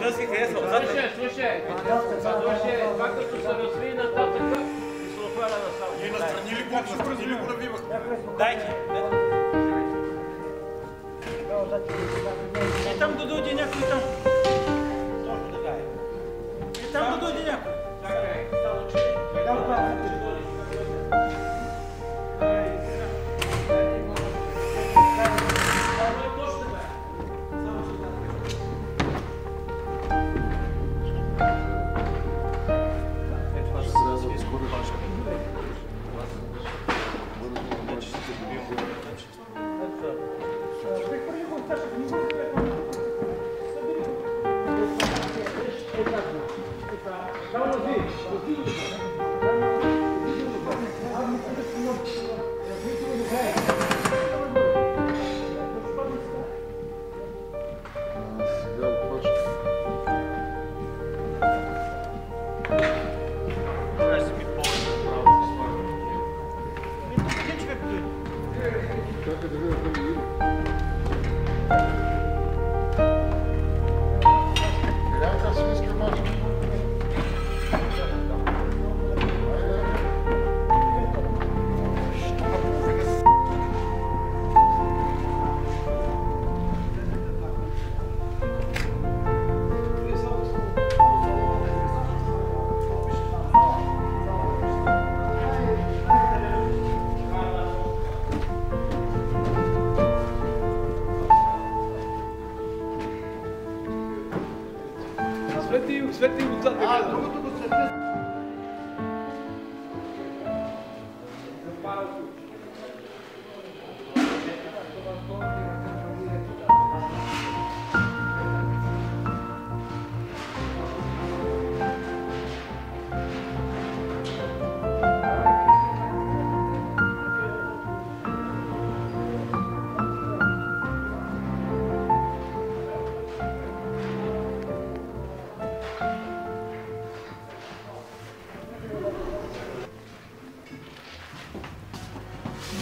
не си харесва. Слушай, това като се разви нататък и се отваря на само. И настрани ли го, настрани ли го навивахме? Дайте. И там да дойде някой там. Точно така е. И там да дойде някой. Чакай, само че... Свети и отзад да гледа. Другото го свети.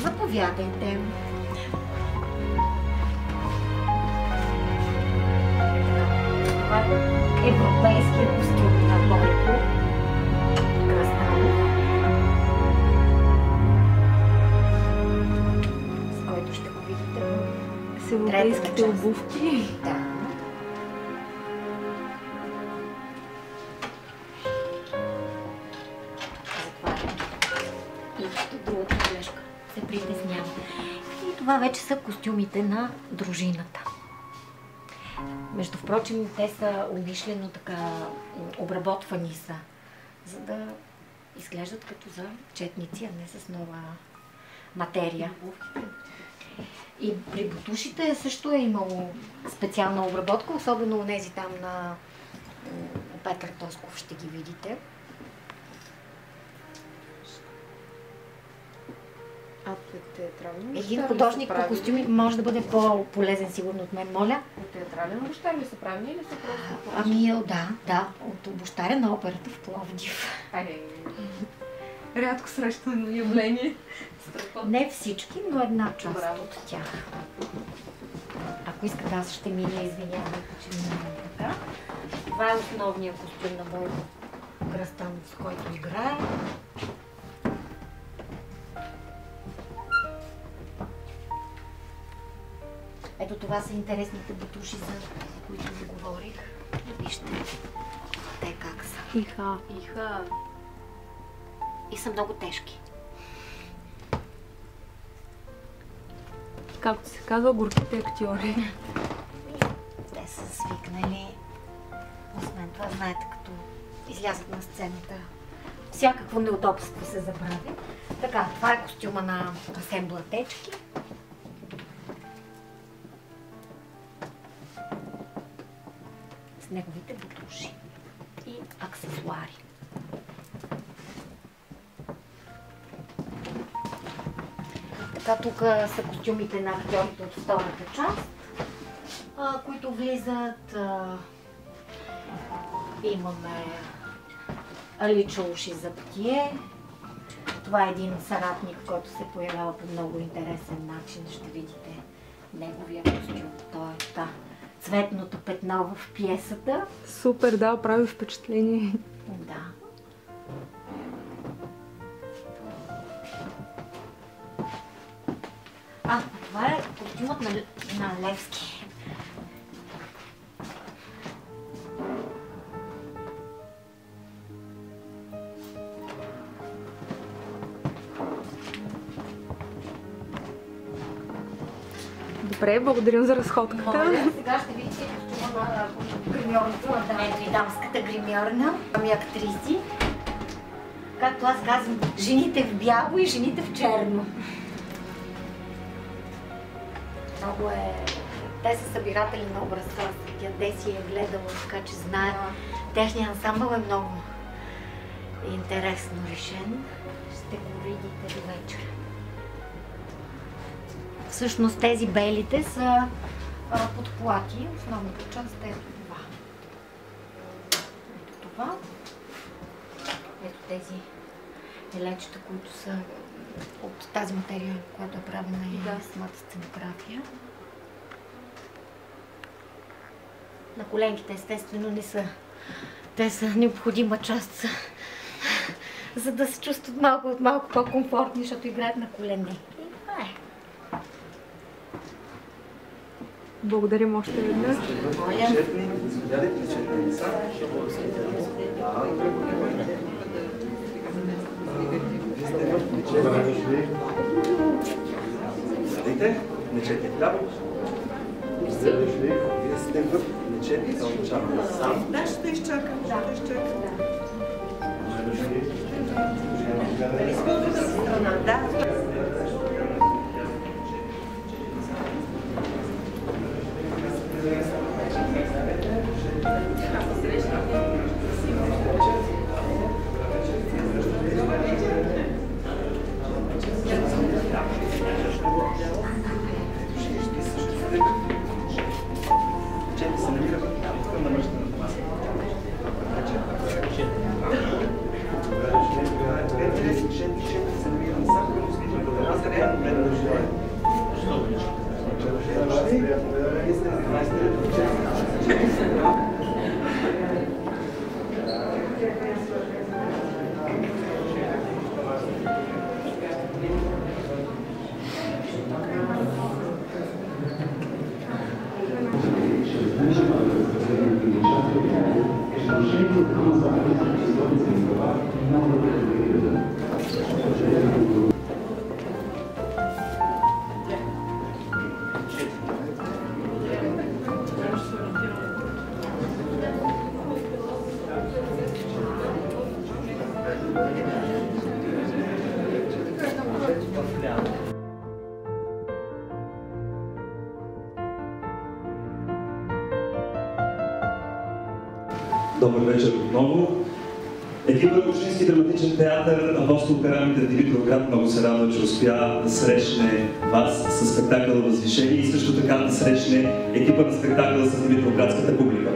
Заповядайте. Това е европейския костюм на Бойко Кръстанов, с който ще го видите в с европейските обувки. Да. Затварям. И другата бележка. Се притеснявам. И това вече са костюмите на дружината. Между впрочем, те са умишлено така обработвани са, за да изглеждат като за четници, а не с нова материя. И при бутушите също е имало специална обработка, особено онези там на Петър Тосков ще ги видите. Един художник по костюми може да бъде по-полезен сигурно от мен, моля. От театрален обущар ли са правени или са просто? Ами да, от обущаря на операта в Пловдив. Рядко срещано явление. Не всички, но една част от тях. Ако искате, аз ще мина, извинявайте, че минавам така. Това е основният костюм на Бойко Кръстанов, с който играе. Ето това са интересните бутуши, за които ви говорих. Вижте те как са. Иха. И са много тежки. Както се казва, горките актьори. Те са свикнали. Освен това, знаете, като излязат на сцената, всякакво неудобство се забрави. Така, това е костюма на Асен Блатечки. С неговите бутуши и аксесуари. Така, тук са костюмите на актьорите от втората част, които влизат. Имаме Али Чауши за птие. Това е един съратник, който се появява по много интересен начин. Ще видите неговия костюм. Той е цветното петно в пиесата. Супер, да, прави впечатление. Да. Това е костюмът на Левски. Добре, благодарим за разходката. Моля, сега ще видите костюма на гримьорната, на дамската гримьорна. Ами актриси. Както аз казвам, жените в бяло и жените в черно. Много е... Те са събиратели на образца. Тя Деси е гледала, така че знае. Техният ансамбъл е много интересно решен. Ще го видите до вечера. Всъщност тези белите са подплати. Основната част е това. Ето това. Ето тези елечета, които са от тази материя, която е правена и самата сценография. На коленките естествено не са. Те са необходима част, за да се чувстват малко по-комфортни, защото играят на колене. И това е. Благодарим още веднъж. Здравейте, нечете хляб. Вие сте в нечете, да очакваме сам. Да, ще изчакам. Да. Добър вечер отново. Екипът на Общински драматичен театър Апостол Карамите Димитровград много се радва, че успя да срещне вас със спектакъл Възвишение и също така да срещне екипа на спектакъла с димитровградската публика.